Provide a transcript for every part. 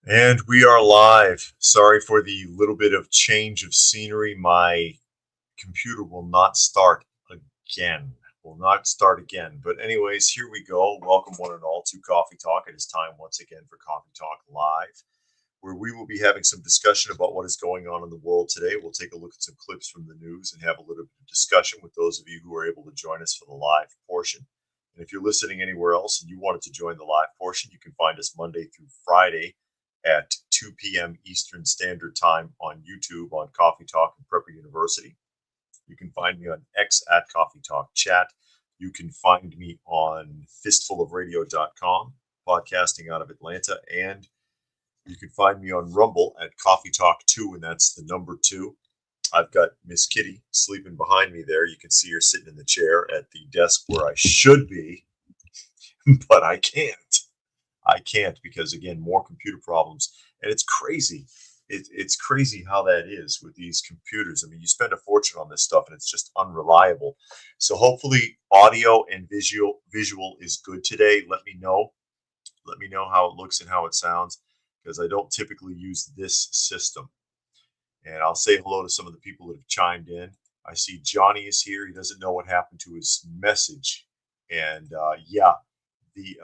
And we are live. Sorry for the little bit of change of scenery. My computer will not start again. Will not start again. But anyways, here we go. Welcome one and all to Coffee Talk. It is time once again for Coffee Talk Live, where we will be having some discussion about what is going on in the world today. We'll take a look at some clips from the news and have a little bit of discussion with those of you who are able to join us for the live portion. And if you're listening anywhere else and you wanted to join the live portion, you can find us Monday through Friday at 2 p.m. Eastern Standard Time on YouTube on Coffee Talk and Prepper University. You can find me on X at Coffee Talk Chat. You can find me on fistfulofradio.com, podcasting out of Atlanta, and you can find me on Rumble at Coffee Talk 2, and that's the number 2. I've got Miss Kitty sleeping behind me there. You can see her sitting in the chair at the desk where I should be, but I can't. I can't because, again, more computer problems. And it's crazy. It's crazy how that is with these computers. I mean, you spend a fortune on this stuff and it's just unreliable. So hopefully audio and visual is good today. Let me know. Let me know how it looks and how it sounds, because I don't typically use this system. And I'll say hello to some of the people that have chimed in. I see Johnny is here. He doesn't know what happened to his message. And yeah, the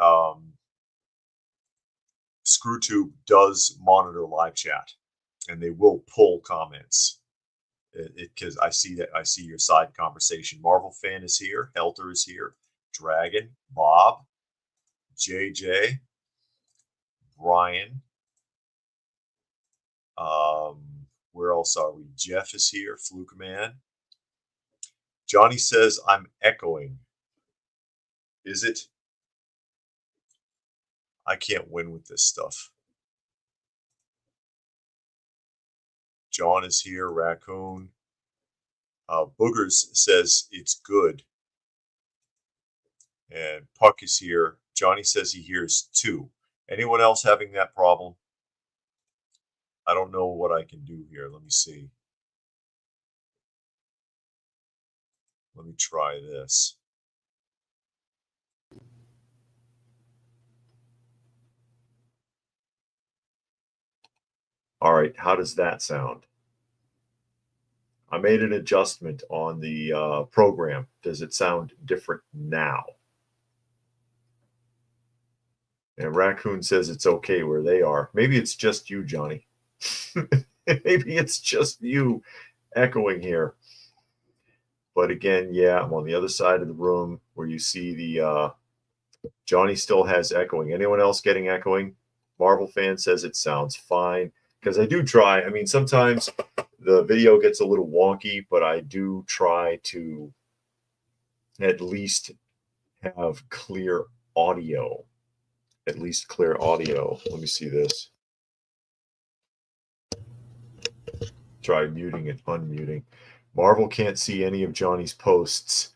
ScrewTube does monitor live chat, and they will pull comments. Because I see your side conversation. Marvel fan is here. Helter is here. Dragon, Bob, JJ, Brian. Where else are we? Jeff is here. Fluke Man. Johnny says I'm echoing. Is it? I can't win with this stuff. John is here. Raccoon. Boogers says it's good. And Puck is here. Johnny says he hears 2. Anyone else having that problem? I don't know what I can do here. Let me see. Let me try this. All right, how does that sound? I made an adjustment on the program. Does it sound different now? And Raccoon says it's okay where they are. Maybe it's just you, Johnny. Maybe it's just you echoing here. But again, yeah, I'm on the other side of the room where you see the Johnny still has echoing. Anyone else getting echoing? Marvel fan says it sounds fine, because I do try. I mean, sometimes the video gets a little wonky, but I do try to at least have clear audio. At least clear audio. Let me see this. Try muting and unmuting. Marvel can't see any of Johnny's posts.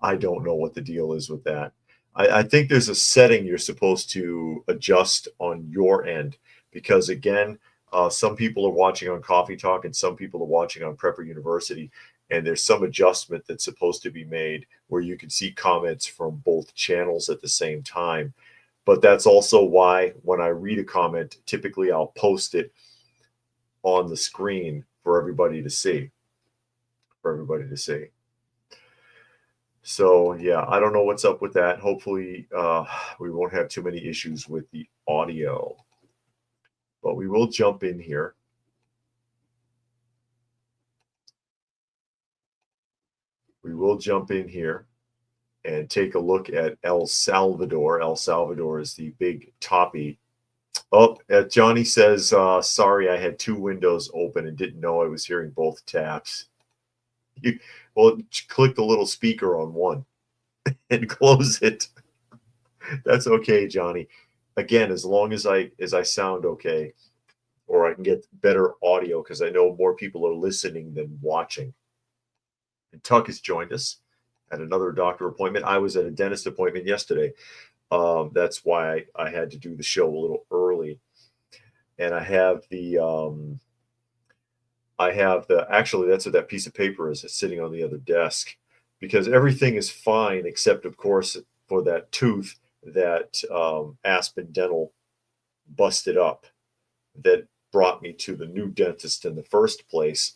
I don't know what the deal is with that. I think there's a setting you're supposed to adjust on your end, because again, some people are watching on Coffee Talk and some people are watching on Prepper University, and there's some adjustment that's supposed to be made where you can see comments from both channels at the same time. But that's also why when I read a comment, typically I'll post it on the screen for everybody to see. So yeah, I don't know what's up with that. Hopefully we won't have too many issues with the audio, but we will jump in here. We will jump in here and take a look at El Salvador. El Salvador is the big toppy. Oh, Johnny says, sorry, I had 2 windows open and didn't know I was hearing both taps. Well, click the little speaker on one and close it. That's okay, Johnny. Again, as long as I sound okay, or I can get better audio, because I know more people are listening than watching. And Tuck has joined us at another doctor appointment. I was at a dentist appointment yesterday. That's why I had to do the show a little early. And I have the actually, that's what that piece of paper is. It's sitting on the other desk, because everything is fine except, of course, for that tooth that Aspen Dental busted up that brought me to the new dentist in the first place.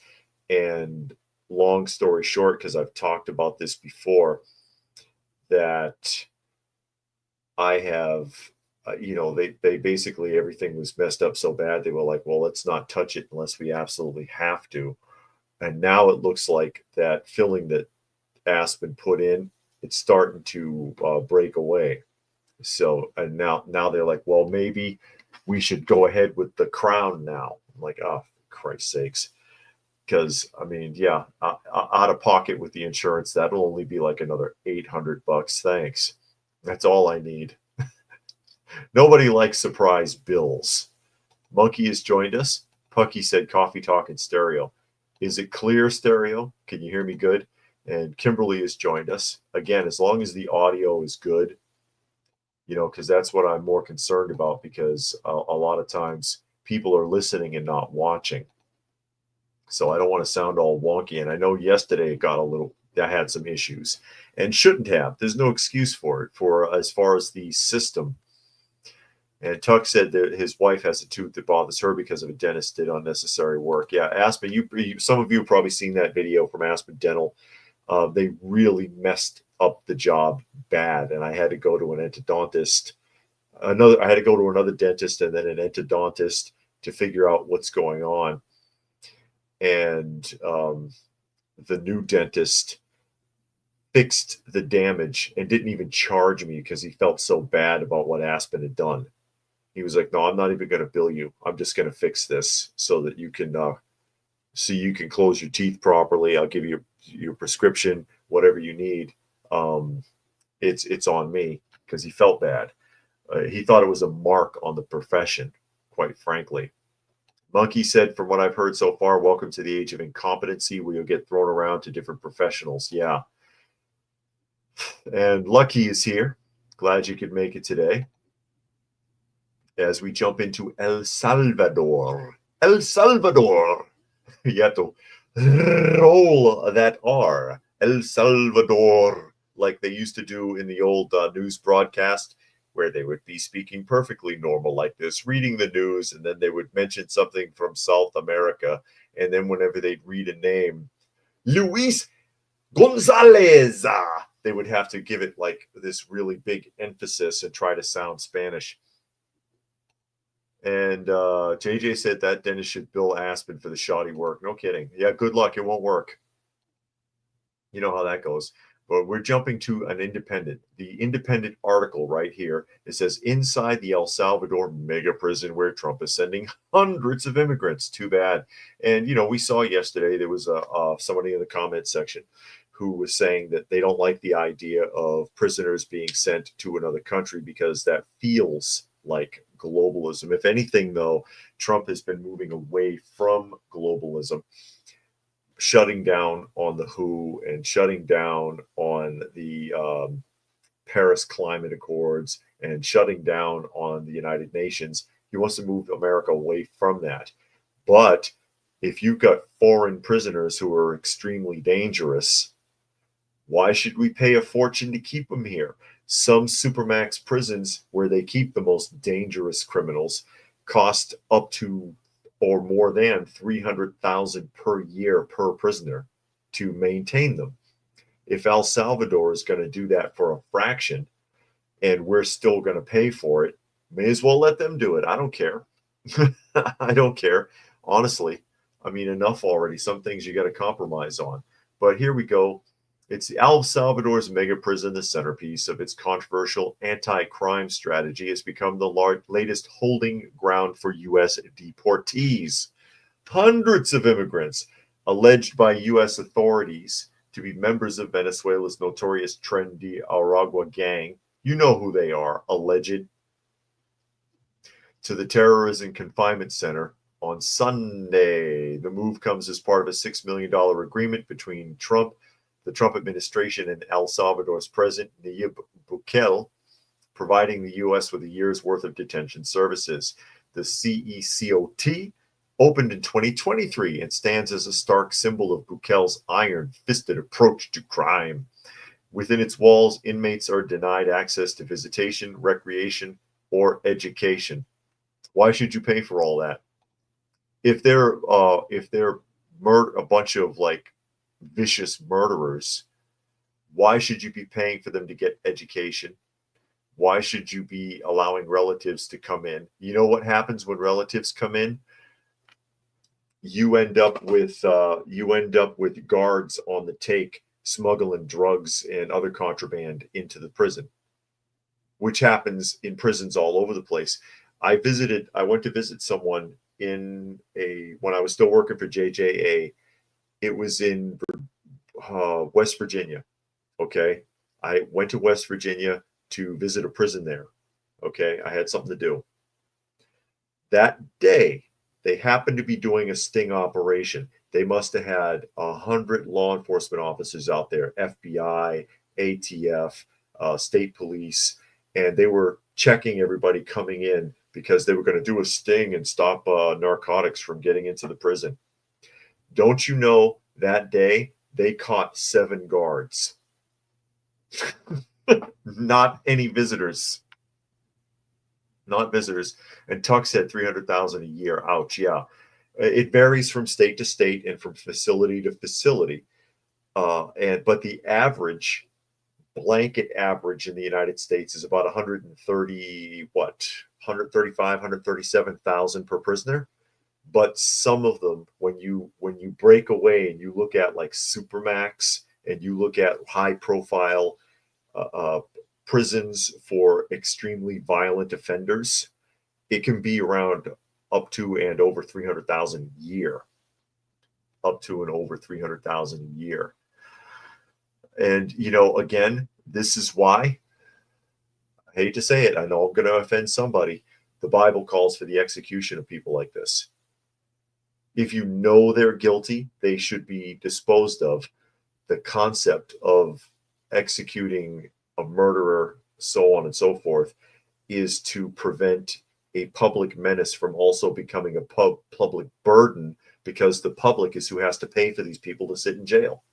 And long story short, because I've talked about this before, that I have, they basically, everything was messed up so bad. They were like, well, let's not touch it unless we absolutely have to. And now it looks like that filling that Aspen put in, it's starting to break away. So, and now they're like, well, maybe we should go ahead with the crown now. I'm like, oh, for Christ's sakes. Because, I mean, yeah, out of pocket with the insurance, that'll only be like another $800. Thanks. That's all I need. Nobody likes surprise bills. Monkey has joined us. Pucky said coffee talk in stereo. Is it clear stereo? Can you hear me good? And Kimberly has joined us. Again, as long as the audio is good, because that's what I'm more concerned about, because a lot of times people are listening and not watching. So I don't want to sound all wonky. And I know yesterday it got I had some issues and shouldn't have. There's no excuse for it for as far as the system. And Tuck said that his wife has a tooth that bothers her because of a dentist did unnecessary work. Yeah, Aspen, some of you have probably seen that video from Aspen Dental. They really messed up the job bad, and I had to go to an endodontist. I had to go to another dentist and then an endodontist to figure out what's going on. And the new dentist fixed the damage and didn't even charge me because he felt so bad about what Aspen had done. He was like, no, I'm not even going to bill you. I'm just going to fix this so that you can close your teeth properly. I'll give you your prescription, whatever you need. It's on me, because he felt bad. He thought it was a mark on the profession, quite frankly. Monkey said, from what I've heard so far, welcome to the age of incompetency where you'll get thrown around to different professionals. Yeah. And Lucky is here. Glad you could make it today. As we jump into El Salvador. El Salvador. You have to roll that R. El Salvador, like they used to do in the old news broadcast, where they would be speaking perfectly normal like this, reading the news, and then they would mention something from South America. And then whenever they'd read a name, Luis Gonzalez, they would have to give it like this really big emphasis and try to sound Spanish. And JJ said that dentist should bill Aspen for the shoddy work. No kidding. Yeah, good luck. It won't work. You know how that goes. But we're jumping to the independent article right here. It says, inside the El Salvador mega prison where Trump is sending hundreds of immigrants. Too bad. And, we saw yesterday there was somebody in the comment section who was saying that they don't like the idea of prisoners being sent to another country because that feels like globalism. If anything, though, Trump has been moving away from globalism, shutting down on the WHO and shutting down on the Paris Climate Accords and shutting down on the United Nations. He wants to move America away from that. But if you've got foreign prisoners who are extremely dangerous, why should we pay a fortune to keep them here? Some supermax prisons where they keep the most dangerous criminals cost up to or more than $300,000 per year per prisoner to maintain them. If El Salvador is going to do that for a fraction and we're still going to pay for it, may as well let them do it. I don't care. I don't care. Honestly, I mean, enough already. Some things you got to compromise on. But here we go. It's El Salvador's mega prison, the centerpiece of its controversial anti-crime strategy, has become the latest holding ground for U.S. deportees. Hundreds of immigrants, alleged by U.S. authorities to be members of Venezuela's notorious Tren de Aragua gang, you know who they are, alleged, to the terrorism confinement center on Sunday. The move comes as part of a $6 million agreement between the Trump administration, and El Salvador's president, Nayib Bukele, providing the U.S. with a year's worth of detention services. The CECOT opened in 2023 and stands as a stark symbol of Bukele's iron-fisted approach to crime. Within its walls, inmates are denied access to visitation, recreation, or education. Why should you pay for all that? If they're a bunch of like vicious murderers, why should you be paying for them to get education? Why should you be allowing relatives to come in? You know what happens when relatives come in? You end up with guards on the take smuggling drugs and other contraband into the prison, which happens in prisons all over the place. I went to visit someone when I was still working for JJA. It was in West Virginia. Okay. I went to West Virginia to visit a prison there. Okay. I had something to do. That day, they happened to be doing a sting operation. They must have had 100 law enforcement officers out there, FBI, ATF, state police, and they were checking everybody coming in because they were going to do a sting and stop narcotics from getting into the prison. Don't you know that day they caught 7 guards? Not any visitors. Not visitors. And Tuck said 300,000 a year. Ouch. Yeah. It varies from state to state and from facility to facility. But the average blanket average in the United States is about 137,000 per prisoner. But some of them, when you break away and you look at like Supermax and you look at high profile prisons for extremely violent offenders, it can be around up to and over 300,000 a year. Up to and over 300,000 a year. And, again, this is why, I hate to say it, I know I'm going to offend somebody, the Bible calls for the execution of people like this. If you know they're guilty, they should be disposed of. The concept of executing a murderer, so on and so forth, is to prevent a public menace from also becoming a public burden, because the public is who has to pay for these people to sit in jail.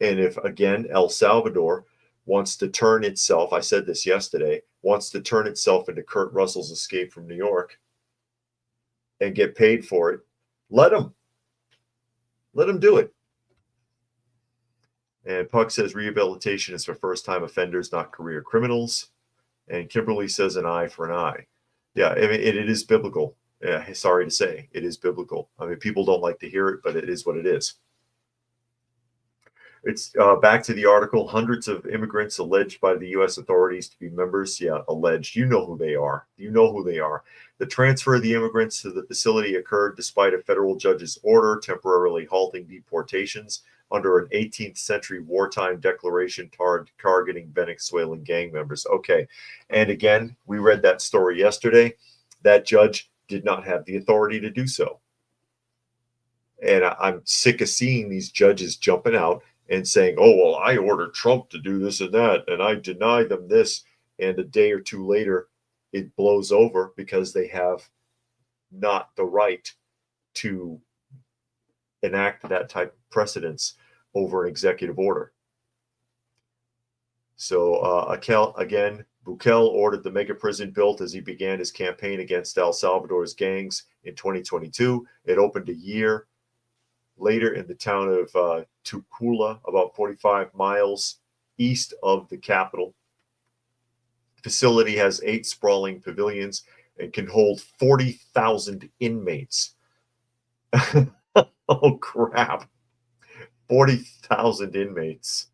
And if, again, El Salvador wants to turn itself, I said this yesterday, wants to turn itself into Kurt Russell's Escape from New York and get paid for it, let them do it. And Puck says rehabilitation is for first-time offenders, not career criminals. And Kimberly says an eye for an eye. Yeah, I mean, it is biblical. Yeah, sorry to say, it is biblical. I mean, people don't like to hear it, but it is what it is. It's back to the article. Hundreds of immigrants alleged by the U.S. authorities to be members. Yeah, alleged. You know who they are. You know who they are. The transfer of the immigrants to the facility occurred despite a federal judge's order temporarily halting deportations under an 18th century wartime declaration targeting Venezuelan gang members. Okay. And again, we read that story yesterday. That judge did not have the authority to do so. And I'm sick of seeing these judges jumping out and saying, oh, well, I ordered Trump to do this and that, and I deny them this. And a day or two later, it blows over because they have not the right to enact that type of precedence over an executive order. So Bukele ordered the mega prison built as he began his campaign against El Salvador's gangs in 2022. It opened a year later in the town of Tucula, about 45 miles east of the capital. The facility has 8 sprawling pavilions and can hold 40,000 inmates. Oh, crap. 40,000 inmates.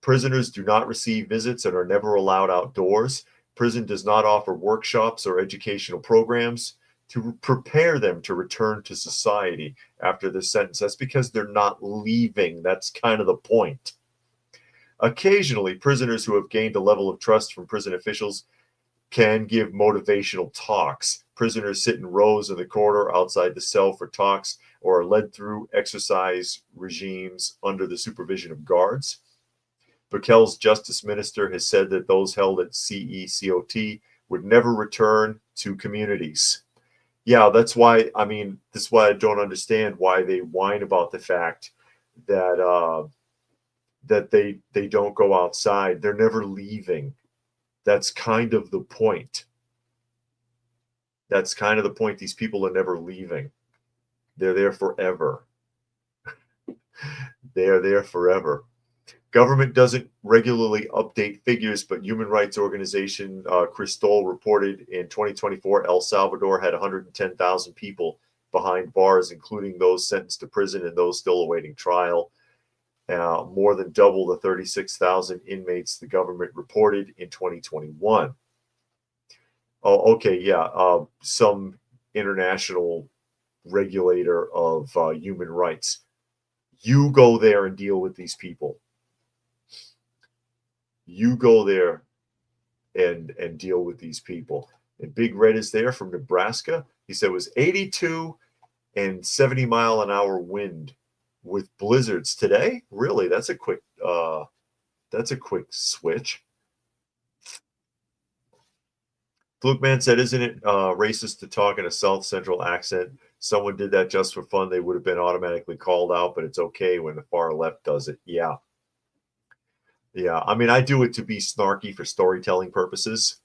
Prisoners do not receive visits and are never allowed outdoors. Prison does not offer workshops or educational programs to prepare them to return to society after their sentence. That's because they're not leaving. That's kind of the point. Occasionally, prisoners who have gained a level of trust from prison officials can give motivational talks. Prisoners sit in rows in the corridor outside the cell for talks or are led through exercise regimes under the supervision of guards. Bukele's justice minister has said that those held at CECOT would never return to communities. Yeah, that's why, this is why I don't understand why they whine about the fact that that they don't go outside. They're never leaving. That's kind of the point. That's kind of the point. These people are never leaving. They're there forever. They are there forever. Government doesn't regularly update figures, but human rights organization Cristol reported in 2024 El Salvador had 110,000 people behind bars, including those sentenced to prison and those still awaiting trial. More than double the 36,000 inmates the government reported in 2021. Oh, okay, yeah. Some international regulator of human rights. You go there and deal with these people. You go there and deal with these people. And Big Red is there from Nebraska. He said it was 82 and 70-mile-an-hour wind with blizzards today. Really, that's a quick switch. Flukeman said, "Isn't it racist to talk in a South Central accent? Someone did that just for fun. They would have been automatically called out, but it's okay when the far left does it." Yeah. Yeah. I mean, I do it to be snarky for storytelling purposes,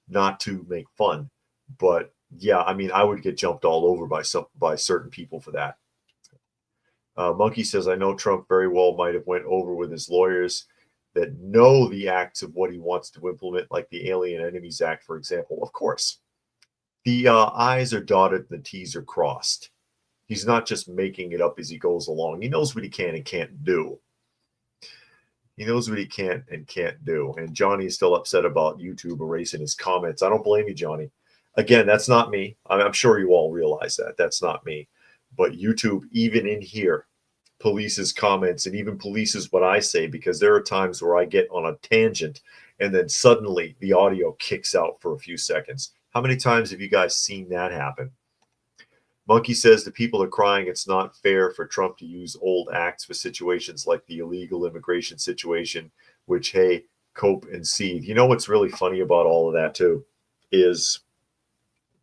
not to make fun. But yeah, I mean, I would get jumped all over by certain people for that. Monkey says, "I know Trump very well might have went over with his lawyers that know the acts of what he wants to implement, like the Alien Enemies Act, for example." Of course, the I's are dotted and the T's are crossed. He's not just making it up as he goes along. He knows what he can and can't do. He knows what he can and can't do. And Johnny is still upset about YouTube erasing his comments. I don't blame you, Johnny. Again, that's not me. I'm sure you all realize that. That's not me. But YouTube, even in here, polices comments and even polices what I say, because there are times where I get on a tangent and then suddenly the audio kicks out for a few seconds. How many times have you guys seen that happen? Monkey says the people are crying it's not fair for Trump to use old acts for situations like the illegal immigration situation, which, hey, cope and seethe. You know what's really funny about all of that, too, is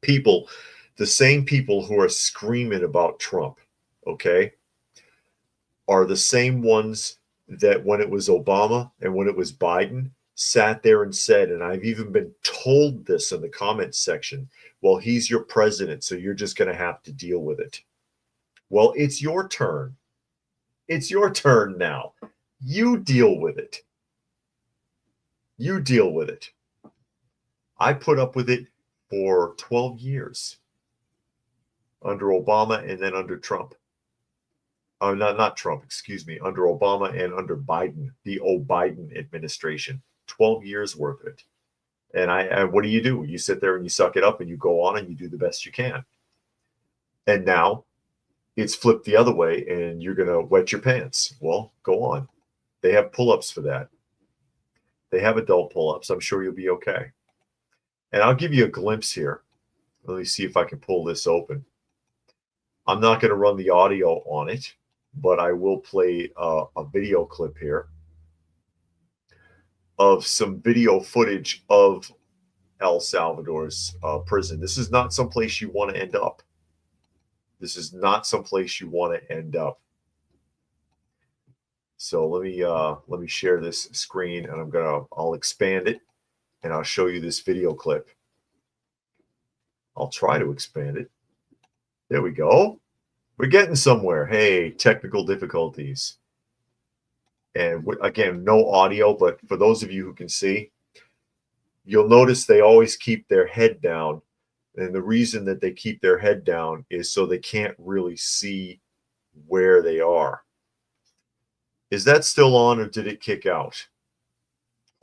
people, the same people who are screaming about Trump, okay, are the same ones that when it was Obama and when it was Biden sat there and said, and I've even been told this in the comments section, well, he's your president, so you're just going to have to deal with it. Well, it's your turn. It's your turn now. You deal with it. You deal with it. I put up with it for 12 years under Obama and then under Trump. Not Trump, excuse me, under Obama and under Biden, the Biden administration. 12 years worth of it. And what do? You sit there and you suck it up and you go on and you do the best you can. And now it's flipped the other way and you're going to wet your pants. Well, go on. They have pull-ups for that. They have adult pull-ups. I'm sure you'll be okay. And I'll give you a glimpse here. Let me see if I can pull this open. I'm not going to run the audio on it, but I will play a video clip here of some video footage of El Salvador's prison. This is not someplace you want to end up. This is not someplace you want to end up. So let me share this screen, and I'll expand it, and I'll show you this video clip. I'll try to expand it. There we go. We're getting somewhere. Hey, technical difficulties. And again, no audio, but for those of you who can see, you'll notice they always keep their head down. And the reason that they keep their head down is so they can't really see where they are. Is that still on or did it kick out?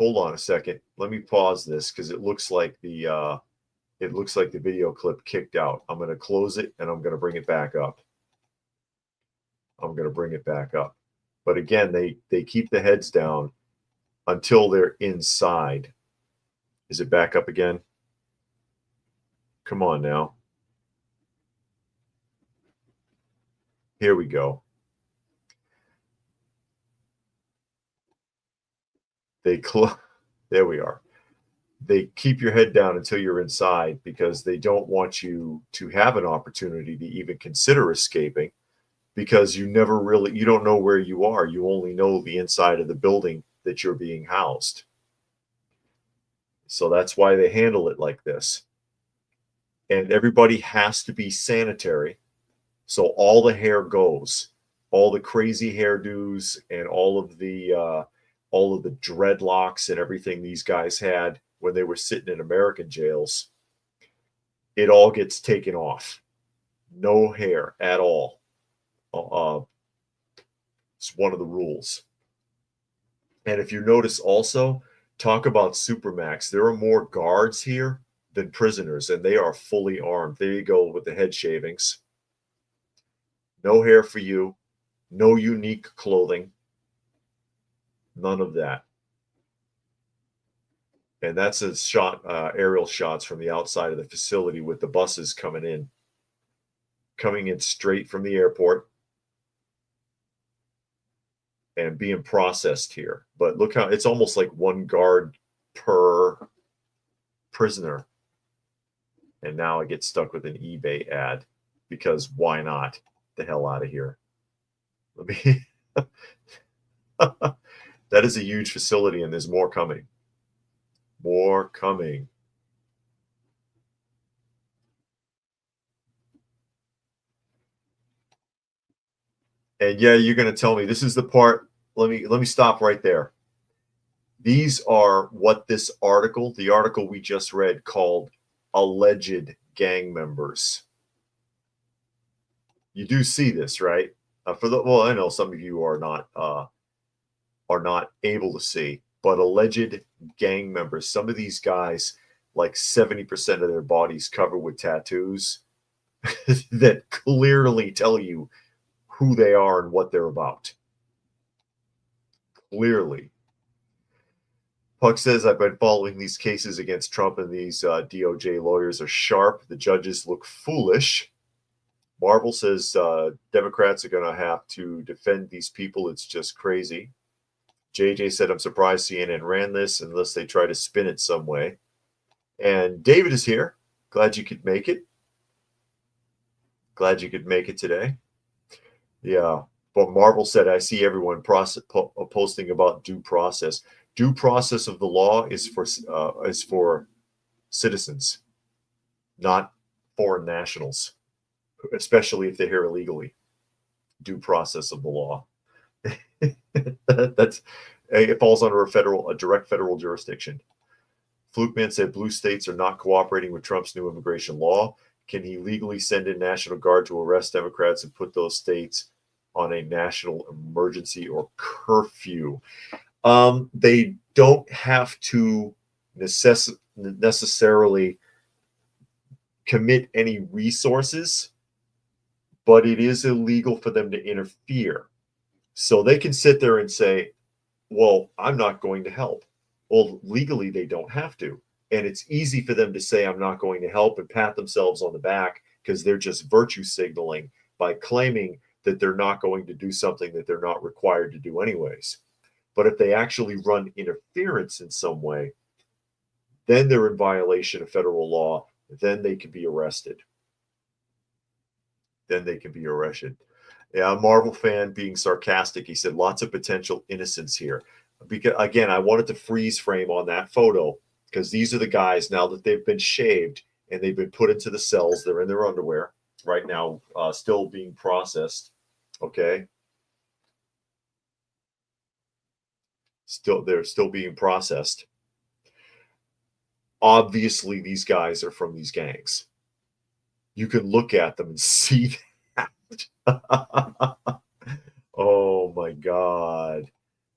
Hold on a second. Let me pause this because it looks like the video clip kicked out. I'm going to close it and I'm going to bring it back up. I'm going to bring it back up. But again, they keep the heads down until they're inside. Is it back up again? Come on now. Here we go. There we are. They keep your head down until you're inside because they don't want you to have an opportunity to even consider escaping, because you don't know where you are. You only know the inside of the building that you're being housed. So that's why they handle it like this. and everybody has to be sanitary. So all the hair goes, all the crazy hairdos and all of the dreadlocks and everything these guys had when they were sitting in American jails, it all gets taken off. No hair at all. It's one of the rules. And if you notice also, talk about Supermax, there are more guards here than prisoners, and they are fully armed. There you go with the head shavings. No hair for you, no unique clothing, none of that. And that's a shot, aerial shots from the outside of the facility with the buses coming in straight from the airport and being processed here. But look how it's almost like one guard per prisoner. And now I get stuck with an eBay ad because why not? The hell out of here. Let me. That is a huge facility, and there's more coming. More coming. And yeah, you're going to tell me this is the part. Let me stop right there. These are what this article, the article we just read, called alleged gang members. You do see this, right? Well, I know some of you are not able to see, but alleged gang members. Some of these guys, like 70% of their bodies covered with tattoos that clearly tell you who they are and what they're about. Clearly. Puck says, I've been following these cases against Trump, and these DOJ lawyers are sharp. The judges look foolish. Marvel says Democrats are going to have to defend these people. It's just crazy. JJ said, I'm surprised CNN ran this unless they try to spin it some way. And David is here. Glad you could make it. Glad you could make it today. Yeah. But Marvel said, I see everyone posting about due process. Due process of the law is for citizens, not foreign nationals, especially if they're here illegally. Due process of the law. It falls under a direct federal jurisdiction. Flukeman said blue states are not cooperating with Trump's new immigration law. Can he legally send in National Guard to arrest Democrats and put those states on a national emergency or curfew? They don't have to necessarily commit any resources, but it is illegal for them to interfere. So they can sit there and say, well, I'm not going to help. Well, legally, they don't have to. And it's easy for them to say, I'm not going to help and pat themselves on the back because they're just virtue signaling by claiming that they're not going to do something that they're not required to do anyways. But if they actually run interference in some way, then they're in violation of federal law. Then they can be arrested. Yeah, a Marvel fan being sarcastic. He said, lots of potential innocence here. Because again, I wanted to freeze frame on that photo because these are the guys now that they've been shaved and they've been put into the cells. They're in their underwear right now, still being processed. Okay. They're still being processed. Obviously, these guys are from these gangs. You can look at them and see that. Oh my God.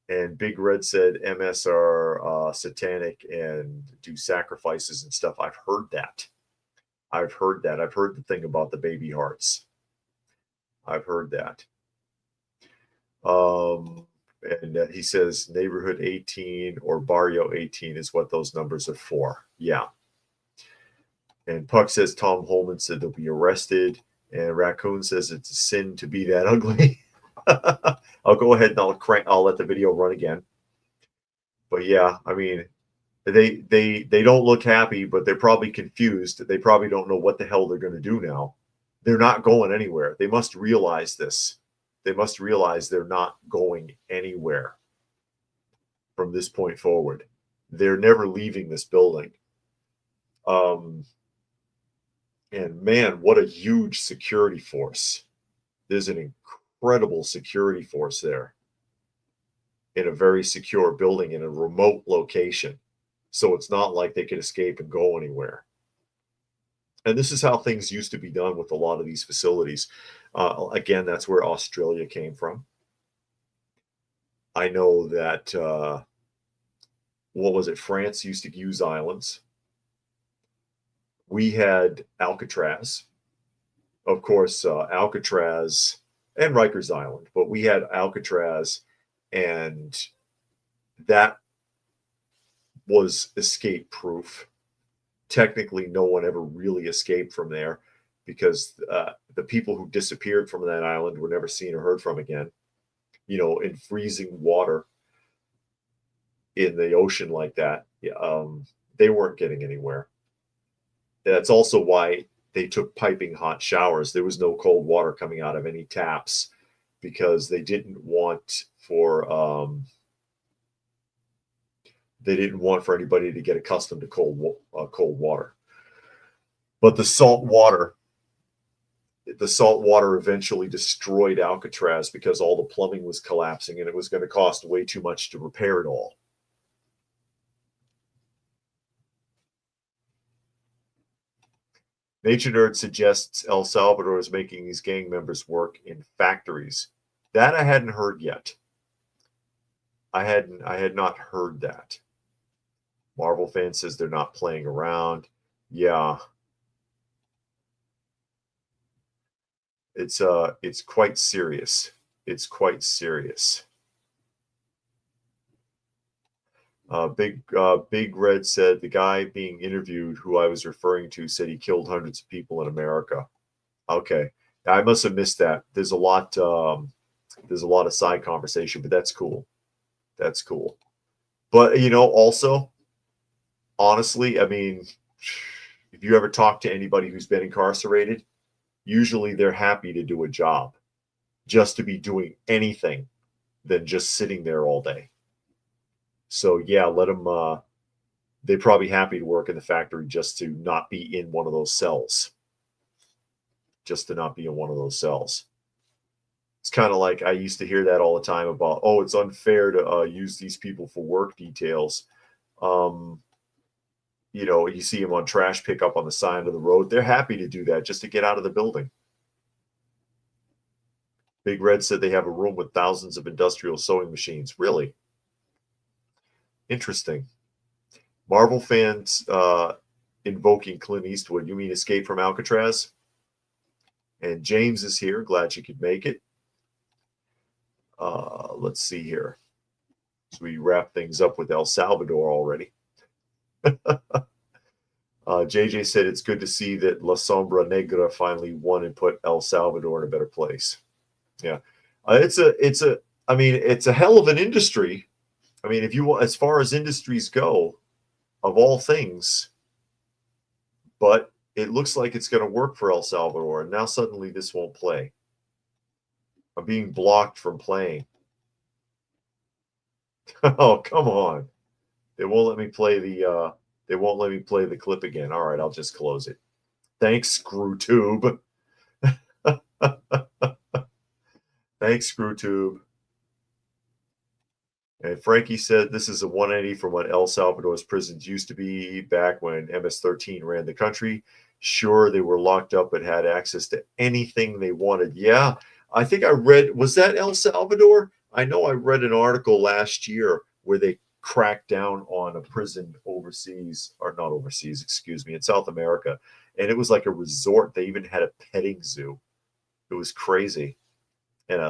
And Big Red said MS are satanic and do sacrifices and stuff. I've heard that. I've heard the thing about the baby hearts. I've heard that. And he says neighborhood 18 or barrio 18 is what those numbers are for. Yeah. And Puck says Tom Holman said they'll be arrested. And Raccoon says it's a sin to be that ugly. I'll go ahead and I'll let the video run again. But yeah, I mean, they don't look happy, but they're probably confused. They probably don't know what the hell they're going to do now. They're not going anywhere. They must realize this. They must realize they're not going anywhere from this point forward. They're never leaving this building. And man, what a huge security force. There's an incredible security force there in a very secure building in a remote location. So it's not like they could escape and go anywhere. And this is how things used to be done with a lot of these facilities. Again, that's where Australia came from. I know that, what was it? France used to use islands. We had Alcatraz, of course, Alcatraz and Rikers Island, but we had Alcatraz, and that was escape proof. Technically, no one ever really escaped from there because the people who disappeared from that island were never seen or heard from again. You know, in freezing water in the ocean like that, they weren't getting anywhere. That's also why they took piping hot showers. There was no cold water coming out of any taps because they didn't want for anybody to get accustomed to cold water. But the salt water eventually destroyed Alcatraz because all the plumbing was collapsing and it was going to cost way too much to repair it all. Nature Nerd suggests El Salvador is making these gang members work in factories. That I hadn't heard yet. I had not heard that. Marvel fan says they're not playing around. Yeah. It's quite serious. It's quite serious. Big Red said the guy being interviewed, who I was referring to, said he killed hundreds of people in America. Okay, I must have missed that. There's a lot of side conversation, but that's cool. That's cool. But also, honestly, I mean, if you ever talk to anybody who's been incarcerated, usually they're happy to do a job, just to be doing anything than just sitting there all day. So yeah, let them. They're probably happy to work in the factory just to not be in one of those cells. Just to not be in one of those cells. It's kind of like I used to hear that all the time about, oh, it's unfair to use these people for work details. You see them on trash pickup on the side of the road. They're happy to do that just to get out of the building. Big Red said they have a room with thousands of industrial sewing machines. Really? Interesting. Marvel fans invoking Clint Eastwood. You mean Escape from Alcatraz? And James is here. Glad you could make it. Let's see here. So we wrap things up with El Salvador already. JJ said it's good to see that La Sombra Negra finally won and put El Salvador in a better place. Yeah, it's a hell of an industry. I mean, if you want, as far as industries go, of all things, but it looks like it's going to work for El Salvador, and now suddenly this won't play. I'm being blocked from playing. Oh, come on! They won't let me play the. They won't let me play the clip again. All right, I'll just close it. Thanks, ScrewTube. Thanks, ScrewTube. And Frankie said this is a 180 from what El Salvador's prisons used to be back when MS-13 ran the country. Sure, they were locked up but had access to anything they wanted. Yeah, I think I read, was that El Salvador? I know I read an article last year where they cracked down on a prison overseas, or not overseas, excuse me, in South America. And it was like a resort. They even had a petting zoo. It was crazy. And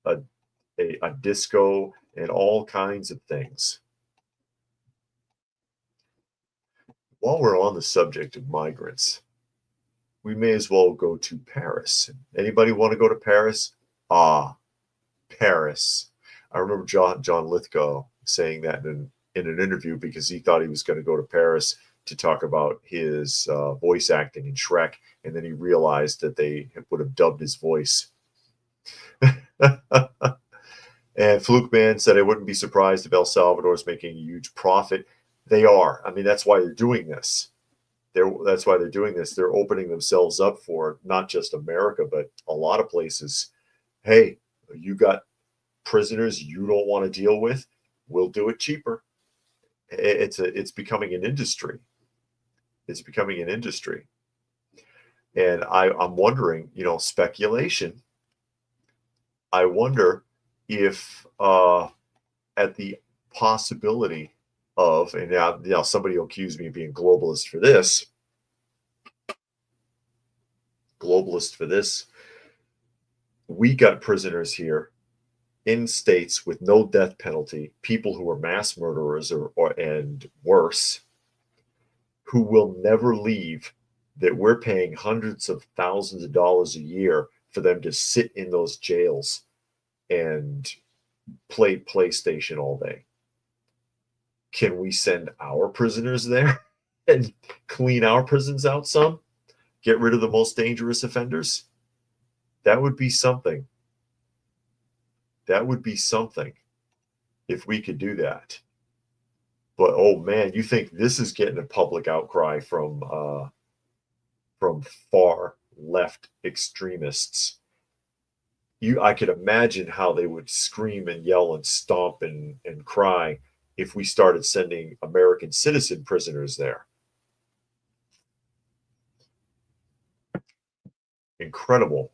a disco and all kinds of things. While we're on the subject of migrants, we may as well go to Paris. Anybody want to go to Paris? Paris. I remember John Lithgow saying that in an interview because he thought he was going to go to Paris to talk about his voice acting in Shrek, and then he realized that they would have dubbed his voice. And Fluke Man said, I wouldn't be surprised if El Salvador is making a huge profit. They are. I mean, that's why they're doing this. That's why they're doing this. They're opening themselves up for not just America, but a lot of places. Hey, you got prisoners you don't want to deal with, we'll do it cheaper. It's becoming an industry. It's becoming an industry. And I'm wondering, speculation. I wonder if at the possibility of, and now somebody will accuse me of being globalist for this. We got prisoners here in states with no death penalty, people who are mass murderers and worse, who will never leave, that we're paying hundreds of thousands of dollars a year for them to sit in those jails and play PlayStation all day. Can we send our prisoners there and clean our prisons out some? Get rid of the most dangerous offenders? That would be something. That would be something if we could do that. But oh man, you think this is getting a public outcry from far left extremists? I could imagine how they would scream and yell and stomp and cry if we started sending American citizen prisoners there. Incredible.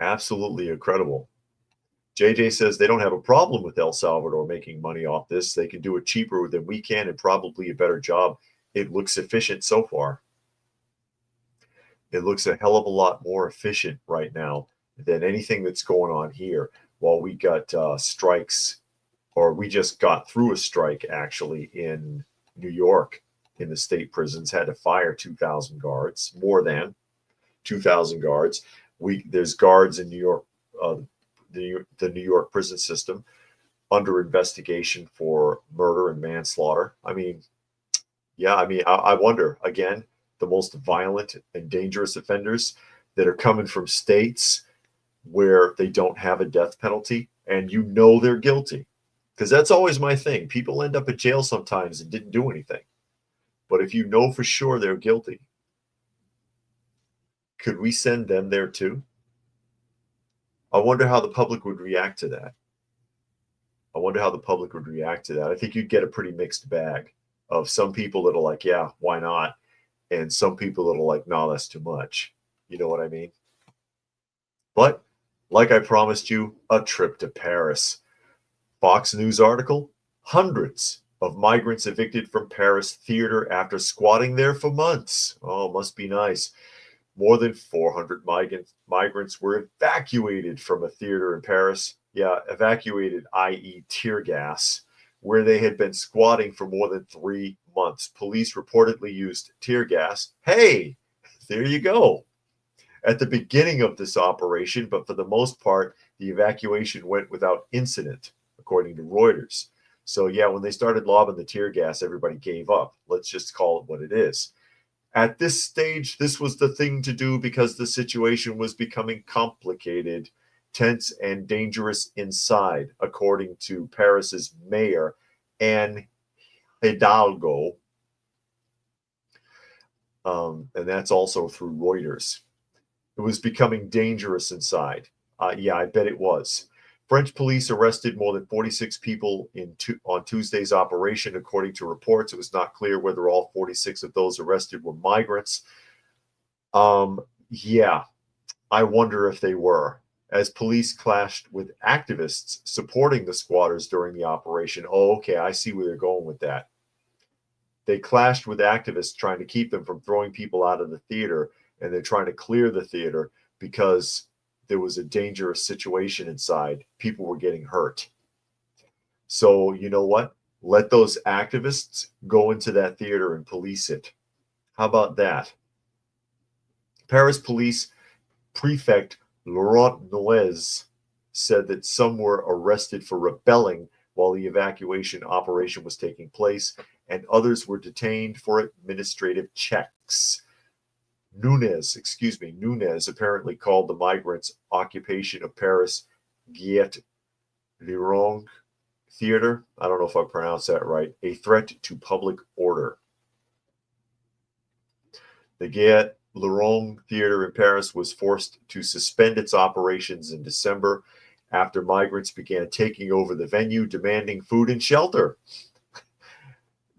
Absolutely incredible. JJ says they don't have a problem with El Salvador making money off this. They can do it cheaper than we can and probably a better job. It looks efficient so far. It looks a hell of a lot more efficient right now than anything that's going on here. While we got strikes, or we just got through a strike actually in New York in the state prisons, had to fire 2,000 guards, more than 2,000 guards. There's guards in New York, the New York prison system, under investigation for murder and manslaughter. I mean, yeah, I wonder, again, the most violent and dangerous offenders that are coming from states where they don't have a death penalty, and they're guilty. Because that's always my thing. People end up at jail sometimes and didn't do anything. But if you know for sure they're guilty, could we send them there too? I wonder how the public would react to that. I think you'd get a pretty mixed bag of some people that are like, yeah, why not? And some people that are like, no, that's too much. You know what I mean? But like I promised you, a trip to Paris. Fox News article, hundreds of migrants evicted from Paris theater after squatting there for months. Oh, must be nice. More than 400 migrants were evacuated from a theater in Paris. Yeah, evacuated, i.e. tear gas, where they had been squatting for more than 3 months. Police reportedly used tear gas. Hey, there you go. At the beginning of this operation, but for the most part, the evacuation went without incident, according to Reuters. So yeah, when they started lobbing the tear gas, everybody gave up. Let's just call it what it is. At this stage, this was the thing to do because the situation was becoming complicated, tense, and dangerous inside, according to Paris's mayor, Anne Hidalgo. And that's also through Reuters. It was becoming dangerous inside. Yeah, I bet it was. French police arrested more than 46 people on Tuesday's operation, according to reports. It was not clear whether all 46 of those arrested were migrants. Yeah, I wonder if they were, as police clashed with activists supporting the squatters during the operation. Oh, okay, I see where they're going with that. They clashed with activists trying to keep them from throwing people out of the theater, and they're trying to clear the theater because there was a dangerous situation inside. People were getting hurt. So you know what? Let those activists go into that theater and police it. How about that? Paris police prefect Laurent Noez said that some were arrested for rebelling while the evacuation operation was taking place, and others were detained for administrative checks. Nunez apparently called the migrants' occupation of Paris Guet Lirong Theater, I don't know if I pronounced that right, a threat to public order. The Gaet Lerome Theater in Paris was forced to suspend its operations in December after migrants began taking over the venue, demanding food and shelter.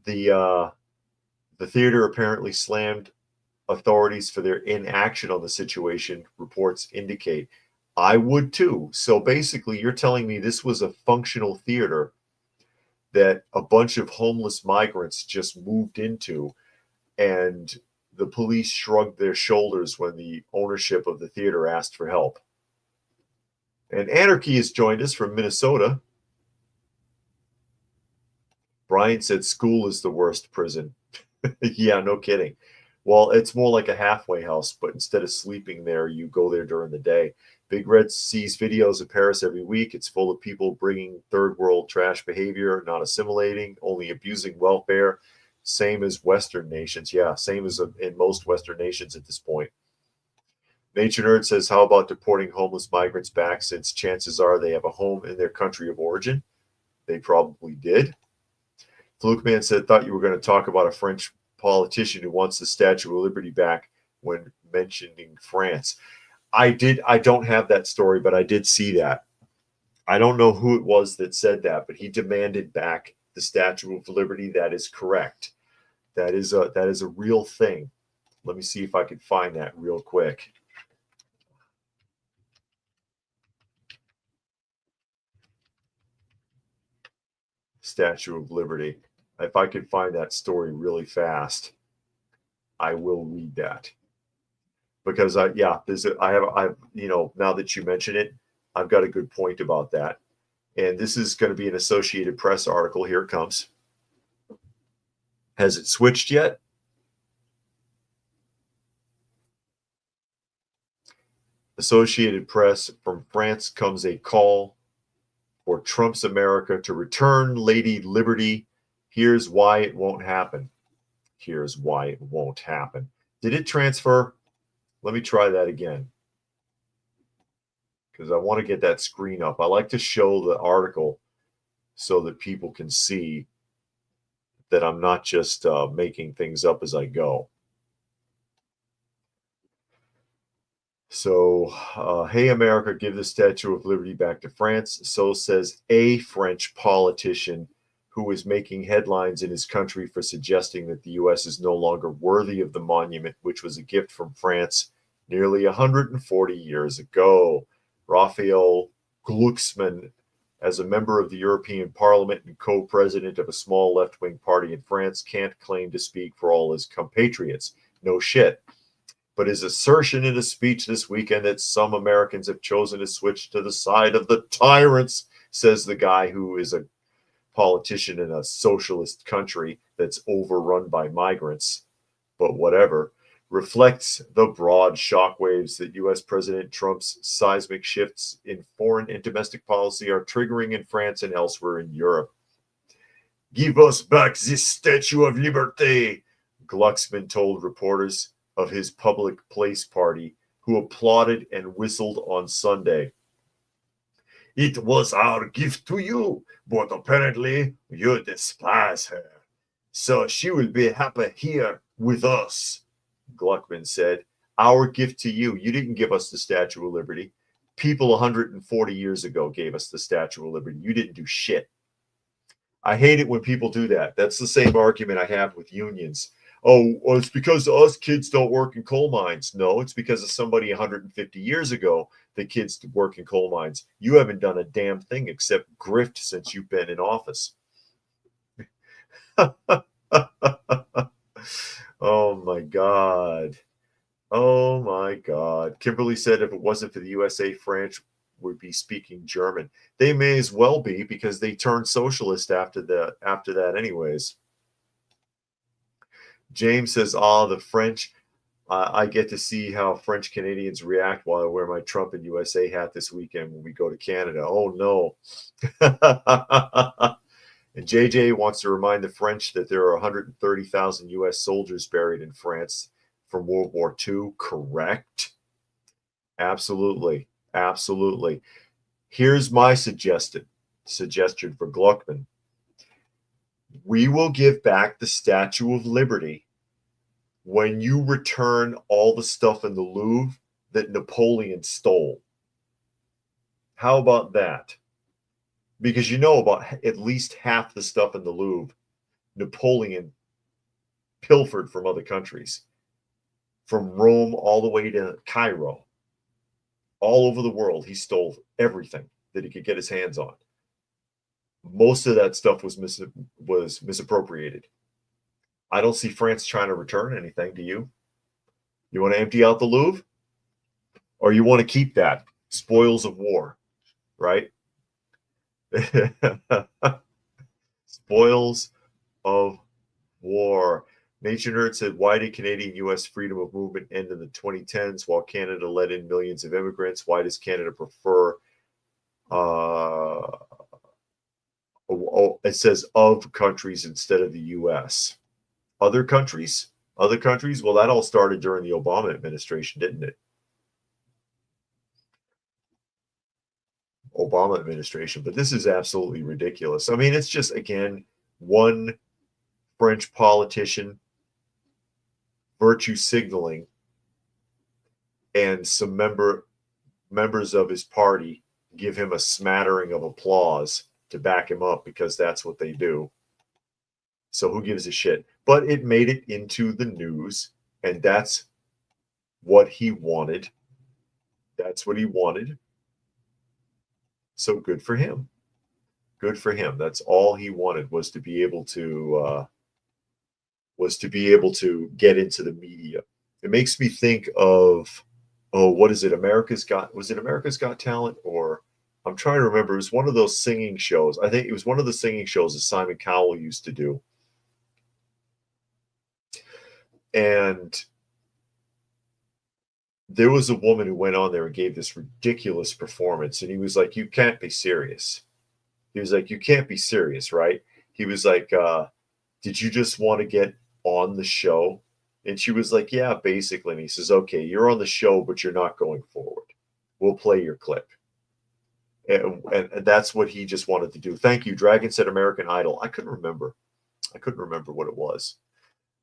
The theater apparently slammed authorities for their inaction on the situation, reports indicate. I would too. So basically, you're telling me this was a functional theater that a bunch of homeless migrants just moved into, and the police shrugged their shoulders when the ownership of the theater asked for help. And Anarchy has joined us from Minnesota. Brian said school is the worst prison. Yeah, no kidding. Well, it's more like a halfway house, but instead of sleeping there, you go there during the day. Big Red sees videos of Paris every week. It's full of people bringing third world trash behavior, not assimilating, only abusing welfare. Same as Western nations. Yeah, same as in most Western nations at this point. Nature Nerd says, how about deporting homeless migrants back, since chances are they have a home in their country of origin? They probably did. Fluke Man said, thought you were going to talk about a French politician who wants the Statue of Liberty back when mentioning France. I don't have that story, but I did see that. I don't know who it was that said that, but he demanded back the Statue of Liberty. That is correct. That is a real thing. Let me see if I can find that real quick. Statue of Liberty. If I could find that story really fast, I will read that. Because I have now that you mention it, I've got a good point about that. And this is going to be an Associated Press article. Here it comes. Has it switched yet? Associated Press, from France comes a call for Trump's America to return Lady Liberty. Here's why it won't happen. Here's why it won't happen. Did it transfer? Let me try that again, because I want to get that screen up. I like to show the article so that people can see that I'm not just making things up as I go. So, hey, America, give the Statue of Liberty back to France. So says a French politician who is making headlines in his country for suggesting that the U.S. is no longer worthy of the monument, which was a gift from France nearly 140 years ago. Raphael Glucksmann, as a member of the European Parliament and co-president of a small left-wing party in France, can't claim to speak for all his compatriots. No shit. But his assertion in a speech this weekend that some Americans have chosen to switch to the side of the tyrants, says the guy who is a politician in a socialist country that's overrun by migrants, but whatever, reflects the broad shockwaves that U.S. President Trump's seismic shifts in foreign and domestic policy are triggering in France and elsewhere in Europe. Give us back this Statue of Liberty, Glucksmann told reporters of his public place party, who applauded and whistled on Sunday. It was our gift to you, but apparently you despise her. So she will be happy here with us, Gluckman said. Our gift to you. You didn't give us the Statue of Liberty. People 140 years ago gave us the Statue of Liberty. You didn't do shit. I hate it when people do that. That's the same argument I have with unions. Oh, well, it's because us kids don't work in coal mines. No, it's because of somebody 150 years ago that kids work in coal mines. You haven't done a damn thing except grift since you've been in office. Oh, my God. Oh, my God. Kimberly said if it wasn't for the USA, France would be speaking German. They may as well be, because they turned socialist after that anyways. James says, the French. I get to see how French Canadians react while I wear my Trump and USA hat this weekend when we go to Canada. Oh, no. And JJ wants to remind the French that there are 130,000 U.S. soldiers buried in France from World War II. Correct? Absolutely. Absolutely. Here's my suggestion for Gluckman. We will give back the Statue of Liberty when you return all the stuff in the Louvre that Napoleon stole. How about that? Because you know about at least half the stuff in the Louvre Napoleon pilfered from other countries, from Rome all the way to Cairo. All over the world, he stole everything that he could get his hands on. Most of that stuff was misappropriated. I don't see France trying to return anything. Do you? You want to empty out the Louvre? Or you want to keep that? Spoils of war, right? Spoils of war. Nature Nerd said, why did Canadian U.S. freedom of movement end in the 2010s while Canada let in millions of immigrants? Why does Canada prefer, it says of countries instead of the U.S.? Other countries? Well, that all started during the Obama administration, didn't it? Obama administration. But this is absolutely ridiculous. I mean, it's just, again, one French politician virtue signaling, and some members of his party give him a smattering of applause to back him up because that's what they do. So who gives a shit? But it made it into the news, and that's what he wanted. That's what he wanted. So good for him. Good for him. That's all he wanted, was to be able to get into the media. It makes me think of, what is it? Was it America's Got Talent? Or I'm trying to remember. It was one of those singing shows. I think it was one of the singing shows that Simon Cowell used to do. And there was a woman who went on there and gave this ridiculous performance. And he was like, you can't be serious. He was like, you can't be serious, right? He was like, did you just want to get on the show? And she was like, yeah, basically. And he says, okay, you're on the show, but you're not going forward. We'll play your clip. And that's what he just wanted to do. Thank you. Dragon said American Idol. I couldn't remember what it was.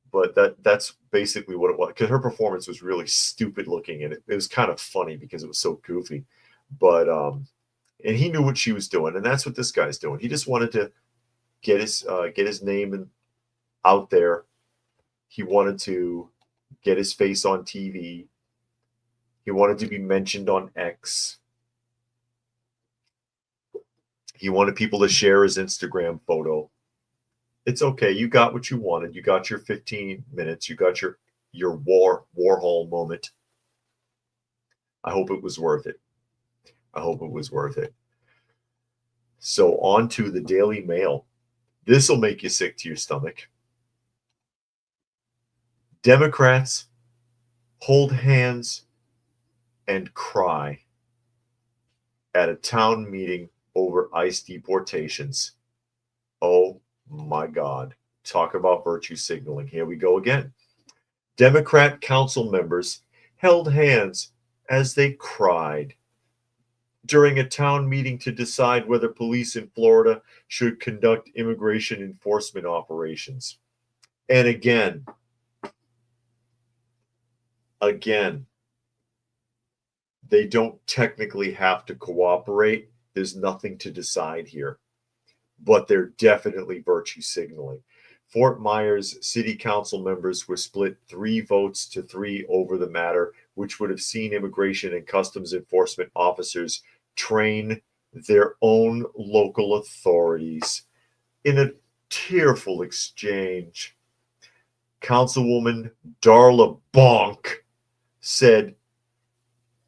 But that's basically what it was. Because her performance was really stupid looking. And it was kind of funny because it was so goofy. But and he knew what she was doing. And that's what this guy's doing. He just wanted to get his name out there. He wanted to get his face on TV. He wanted to be mentioned on X. He wanted people to share his Instagram photo. It's okay. You got what you wanted. You got your 15 minutes. You got your Warhol moment. I hope it was worth it. I hope it was worth it. So on to the Daily Mail. This will make you sick to your stomach. Democrats hold hands and cry at a town meeting over ICE deportations. Oh my God. Talk about virtue signaling. Here we go again. Democrat council members held hands as they cried during a town meeting to decide whether police in Florida should conduct immigration enforcement operations. And again, they don't technically have to cooperate. There's nothing to decide here, but they're definitely virtue signaling. Fort Myers city council members were split 3 votes to 3 over the matter, which would have seen immigration and customs enforcement officers train their own local authorities. In a tearful exchange, Councilwoman Darla Bonk said,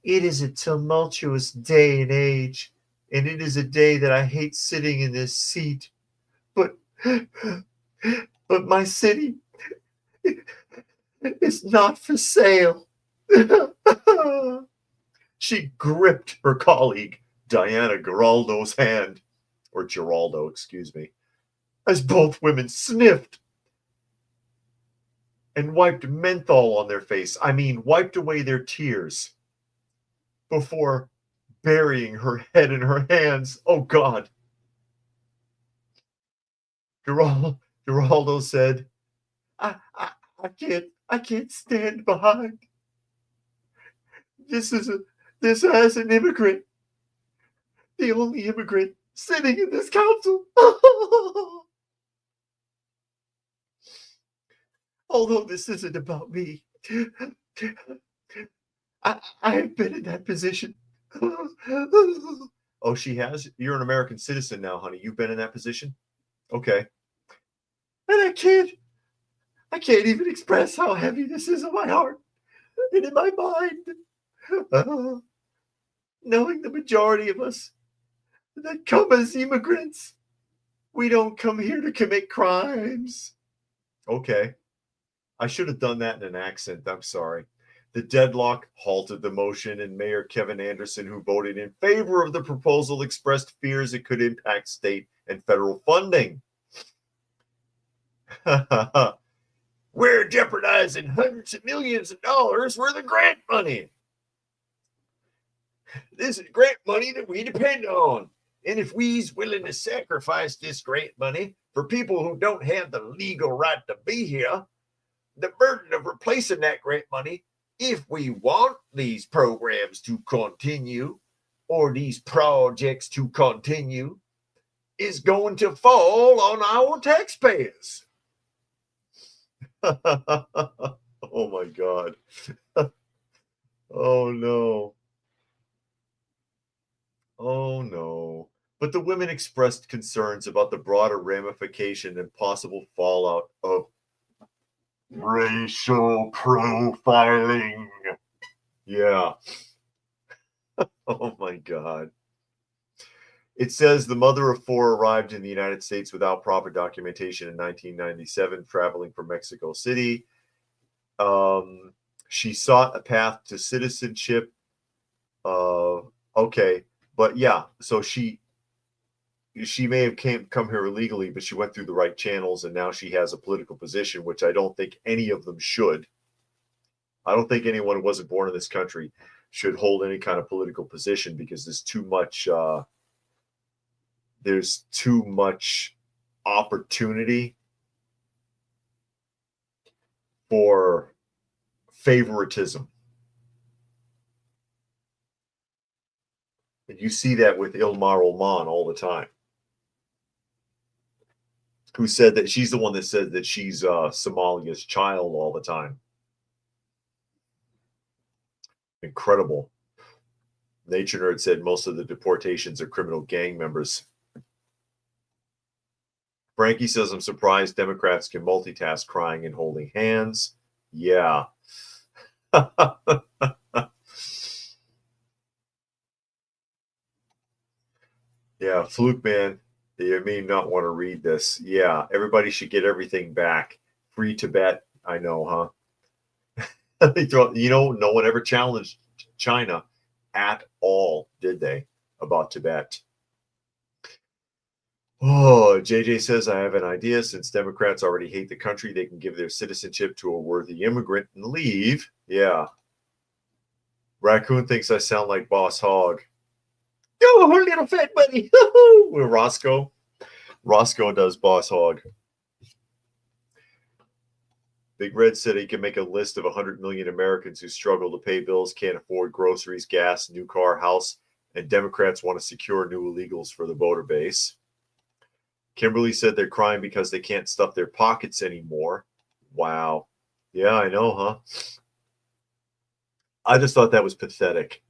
"It is a tumultuous day and age, and it is a day that I hate sitting in this seat. But my city is not for sale." She gripped her colleague, Diana Giraldo's hand, or Giraldo, excuse me, as both women sniffed and wiped menthol on their face. I mean, wiped away their tears before burying her head in her hands. Oh, God. Giraldo said, I can't stand behind. This is a this as an immigrant, the only immigrant sitting in this council. Although this isn't about me. I've been in that position. Oh, she has? You're an American citizen now, honey. You've been in that position? Okay. And I can't even express how heavy this is on my heart and in my mind. Knowing the majority of us that come as immigrants, we don't come here to commit crimes. Okay. I should have done that in an accent. I'm sorry. The deadlock halted the motion, and Mayor Kevin Anderson, who voted in favor of the proposal, expressed fears it could impact state and federal funding. We're jeopardizing hundreds of millions of dollars worth of grant money. This is grant money that we depend on. And if we's willing to sacrifice this grant money for people who don't have the legal right to be here, the burden of replacing that grant money, if we want these programs to continue or these projects to continue, is going to fall on our taxpayers. Oh my God. Oh no. Oh no. But the women expressed concerns about the broader ramification and possible fallout of racial profiling. Yeah. Oh my God. It says the mother of four arrived in the United States without proper documentation in 1997, traveling from Mexico City. She sought a path to citizenship. Okay, but yeah, so she may have come here illegally, but she went through the right channels, and now she has a political position, which I don't think any of them should. I don't think anyone who wasn't born in this country should hold any kind of political position, because there's too much opportunity for favoritism. And you see that with Ilmar Oman all the time, who said that she's the one that said that she's Somalia's child all the time. Incredible. Nature Nerd said most of the deportations are criminal gang members. Frankie says, I'm surprised Democrats can multitask crying and holding hands. Yeah. Yeah, Fluke Man, you may not want to read this. Yeah, everybody should get everything back. Free Tibet, I know, huh? No one ever challenged China at all, did they, about Tibet? Oh, JJ says, I have an idea. Since Democrats already hate the country, they can give their citizenship to a worthy immigrant and leave. Yeah. Raccoon thinks I sound like Boss Hog. Oh, little fat buddy. With Roscoe. Roscoe does Boss Hog. Big Red said he can make a list of 100 million Americans who struggle to pay bills, can't afford groceries, gas, new car, house, and Democrats want to secure new illegals for the voter base. Kimberly said they're crying because they can't stuff their pockets anymore. Wow. Yeah, I know, huh? I just thought that was pathetic.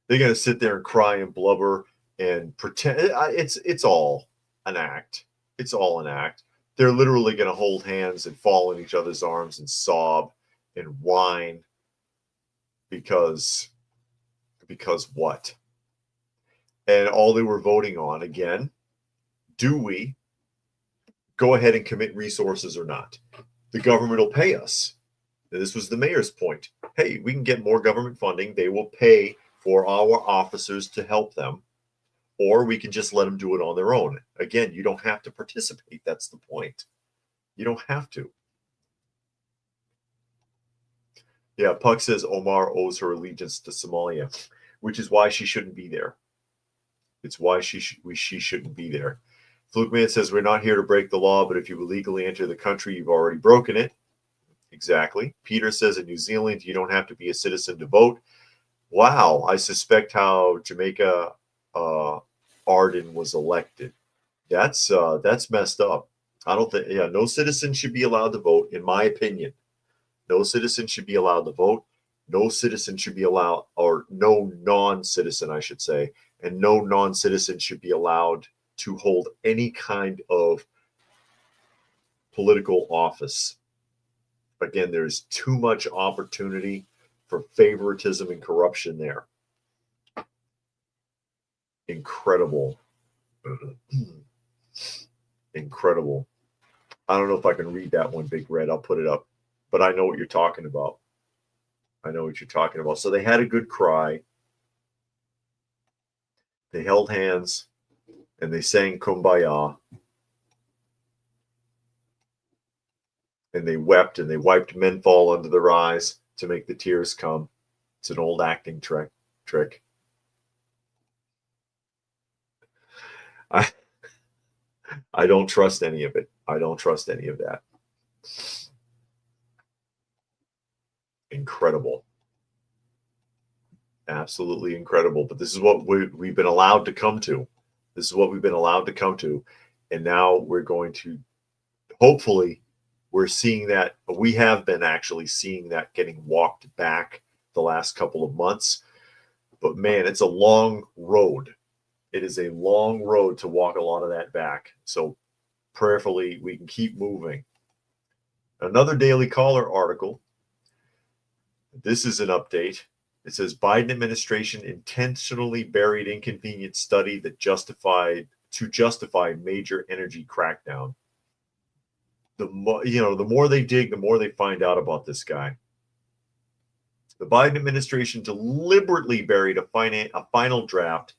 They're going to sit there and cry and blubber and pretend. It's all an act. It's all an act. They're literally going to hold hands and fall in each other's arms and sob and whine because what? And all they were voting on, again, do we go ahead and commit resources or not? The government will pay us. And this was the mayor's point. Hey, we can get more government funding. They will pay for our officers to help them, or we can just let them do it on their own. Again, you don't have to participate. That's the point. You don't have to. Yeah, Puck says Omar owes her allegiance to Somalia, which is why she shouldn't be there. It's why she shouldn't be there. Fluke Man says, we're not here to break the law, but if you illegally enter the country, you've already broken it. Exactly. Peter says in New Zealand, you don't have to be a citizen to vote. Wow, I suspect how Jamaica Arden was elected. That's messed up. I don't think, yeah, no citizen should be allowed to vote, in my opinion. No citizen should be allowed to vote. No citizen should be allowed, or no non-citizen, I should say, and no non-citizen should be allowed to hold any kind of political office. Again, there's too much opportunity for favoritism and corruption there. Incredible. Incredible. I don't know if I can read that one, Big Red. I'll put it up. But I know what you're talking about. I know what you're talking about. So they had a good cry. They held hands and they sang Kumbaya. And they wept and they wiped menthol under their eyes to make the tears come. It's an old acting trick. I don't trust any of it. I don't trust any of that. Incredible. Absolutely incredible. But this is what we've been allowed to come to. This is what we've been allowed to come to. And now we're going to, hopefully, we're seeing that. We have been actually seeing that getting walked back the last couple of months. But man, it's a long road. It is a long road to walk a lot of that back. So prayerfully, we can keep moving. Another Daily Caller article. This is an update. It says Biden administration intentionally buried inconvenient study that justify major energy crackdown. The more they dig, the more they find out about this guy. The Biden administration deliberately buried a final draft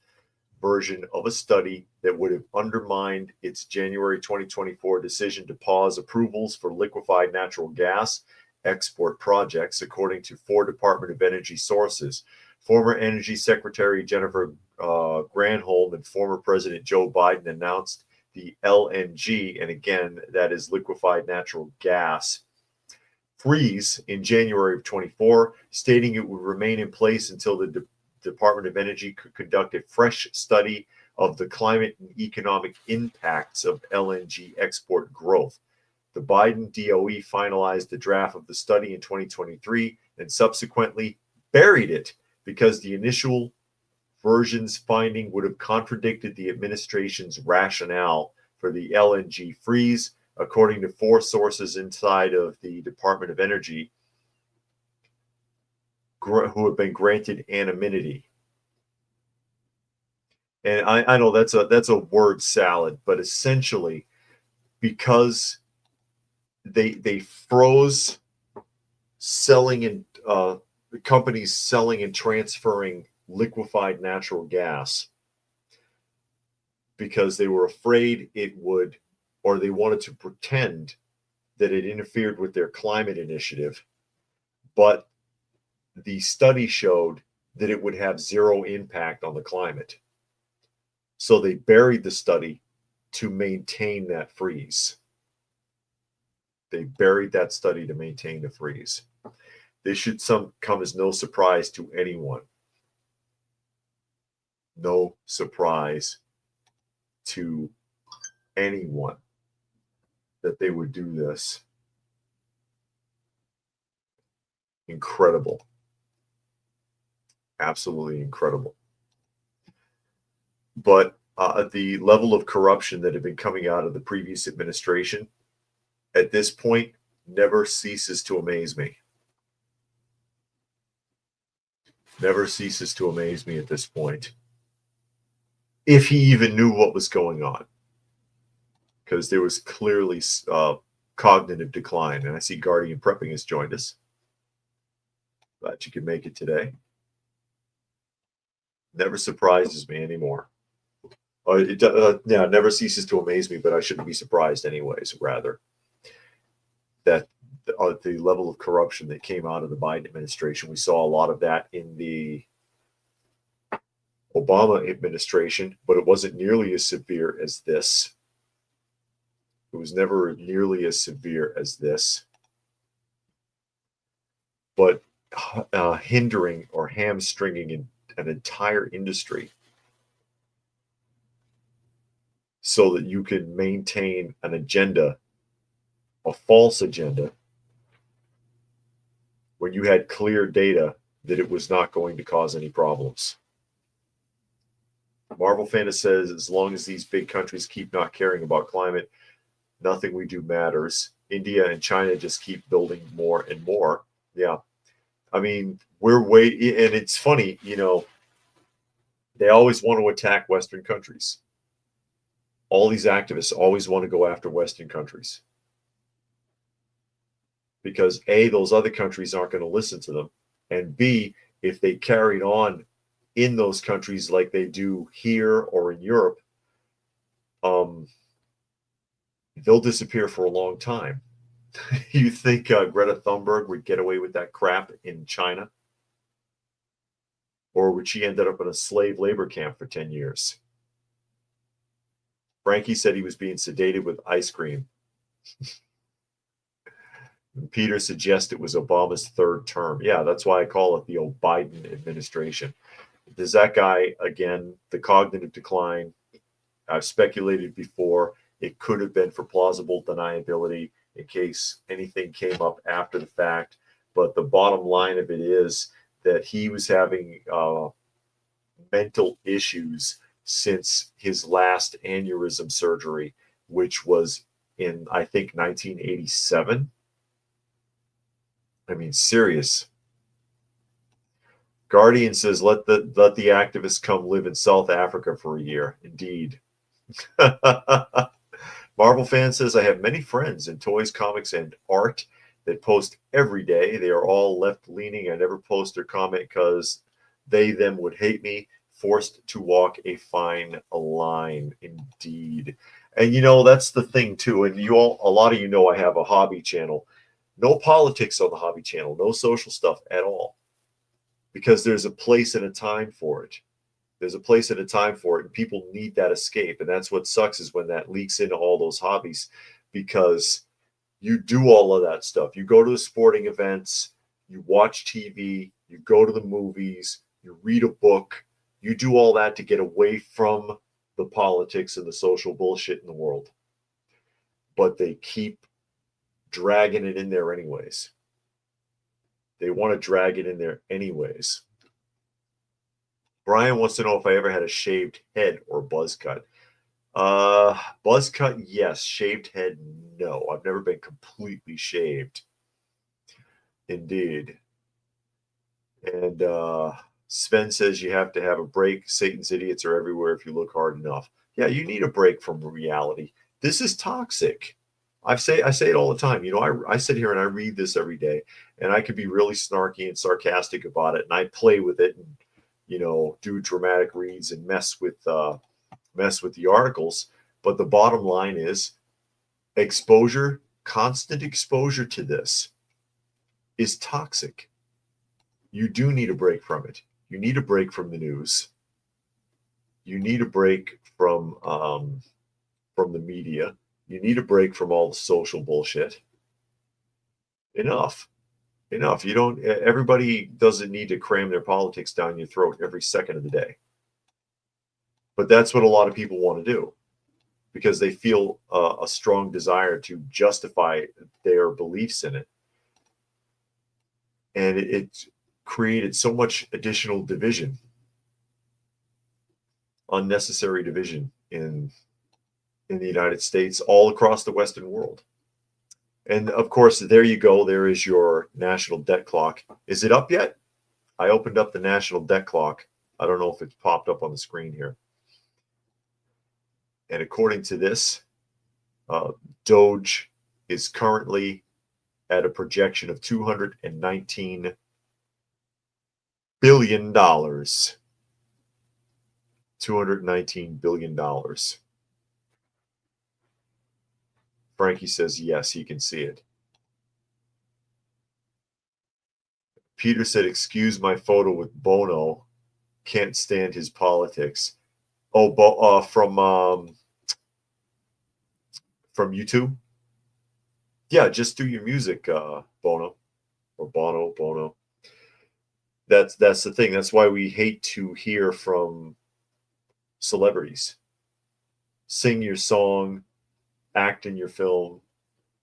version of a study that would have undermined its January 2024 decision to pause approvals for liquefied natural gas export projects, according to 4 Department of Energy sources. Former Energy Secretary Jennifer Granholm and former President Joe Biden announced the LNG, and again, that is liquefied natural gas, freeze in January of 24, stating it would remain in place until the Department of Energy could conduct a fresh study of the climate and economic impacts of LNG export growth. The Biden DOE finalized the draft of the study in 2023 and subsequently buried it because the initial version's finding would have contradicted the administration's rationale for the LNG freeze, according to 4 sources inside of the Department of Energy who have been granted anonymity. And I know that's a word salad, but essentially, because they froze selling and companies selling and transferring liquefied natural gas because they were afraid it would, or they wanted to pretend that it interfered with their climate initiative. But the study showed that it would have zero impact on the climate. So they buried the study to maintain that freeze. They buried that study to maintain the freeze. This should come as no surprise to anyone. No surprise to anyone that they would do this. Incredible. Absolutely incredible. But the level of corruption that had been coming out of the previous administration at this point never ceases to amaze me. Never ceases to amaze me at this point. If he even knew what was going on. Because there was clearly cognitive decline. And I see Guardian Prepping has joined us. Glad you could make it today. Never surprises me anymore. It never ceases to amaze me, but I shouldn't be surprised anyways, rather. That the level of corruption that came out of the Biden administration, we saw a lot of that in the Obama administration, but it wasn't nearly as severe as this. It was never nearly as severe as this. but hindering or hamstringing an entire industry so that you can maintain an agenda, a false agenda, when you had clear data that it was not going to cause any problems. Marvel Fanta says, as long as these big countries keep not caring about climate, nothing we do matters. India and China just keep building more and more. Yeah. I mean, we're and it's funny, they always want to attack Western countries. All these activists always want to go after Western countries. Because A, those other countries aren't going to listen to them. And B, if they carried on in those countries like they do here or in Europe, they'll disappear for a long time. You think Greta Thunberg would get away with that crap in China? Or would she end up in a slave labor camp for 10 years? Frankie said he was being sedated with ice cream. Peter suggests it was Obama's third term. Yeah, that's why I call it the Biden administration. Does that guy, again, the cognitive decline, I've speculated before, it could have been for plausible deniability in case anything came up after the fact. But the bottom line of it is that he was having mental issues since his last aneurysm surgery, which was in, I think, 1987. I mean, serious. Guardian says, let the activists come live in South Africa for a year. Indeed. Marvel Fan says, I have many friends in toys, comics, and art that post every day. They are all left-leaning. I never post or comment because them would hate me. Forced to walk a fine line. Indeed. And, that's the thing, too. And a lot of you know I have a hobby channel. No politics on the hobby channel. No social stuff at all. Because there's a place and a time for it. There's a place and a time for it, and people need that escape. And that's what sucks, is when that leaks into all those hobbies, because you do all of that stuff. You go to the sporting events, you watch TV, you go to the movies, you read a book, you do all that to get away from the politics and the social bullshit in the world. But they keep dragging it in there anyways. They want to drag it in there anyways. Brian wants to know if I ever had a shaved head or buzz cut. Buzz cut, yes. Shaved head, no. I've never been completely shaved. Indeed. And Sven says you have to have a break. Satan's idiots are everywhere if you look hard enough. Yeah, you need a break from reality. This is toxic. I say it all the time. I sit here and I read this every day, and I could be really snarky and sarcastic about it, and I play with it and do dramatic reads and mess with the articles. But the bottom line is constant exposure to this is toxic. You do need a break from it. You need a break from the news. You need a break from the media. You need a break from all the social bullshit. Enough. Everybody doesn't need to cram their politics down your throat every second of the day. But that's what a lot of people want to do, because they feel a strong desire to justify their beliefs in it. And it created so much additional division, unnecessary division in the United States, all across the Western world. And of course, there you go. There is your national debt clock. Is it up yet? I opened up the national debt clock. I don't know if it's popped up on the screen here. And according to this, Doge is currently at a projection of $219 billion. $219 billion. Frankie says, yes, he can see it. Peter said, excuse my photo with Bono. Can't stand his politics. Oh, from YouTube? Yeah, just do your music, Bono. Or Bono, bono. That's the thing. That's why we hate to hear from celebrities. Sing your song, act in your film,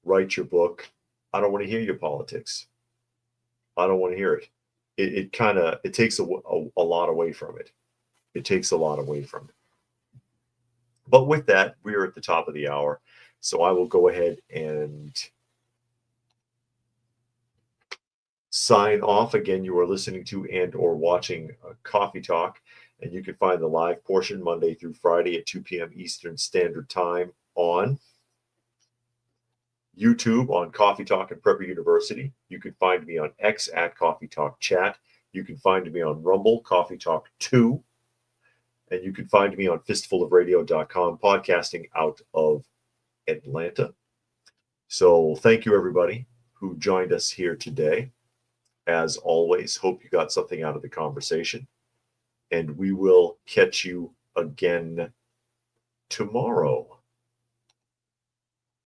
write your book. I don't want to hear your politics. I don't want to hear it. It takes a lot away from it. It takes a lot away from it. But with that, we are at the top of the hour. So I will go ahead and sign off. Again, you are listening to and or watching Coffee Talk. And you can find the live portion Monday through Friday at 2 p.m. Eastern Standard Time on YouTube on Coffee Talk and Prepper University. You can find me on X at Coffee Talk Chat. You can find me on Rumble, Coffee Talk 2. And you can find me on fistfulofradio.com, podcasting out of Atlanta. So thank you, everybody who joined us here today. As always, hope you got something out of the conversation. And we will catch you again tomorrow.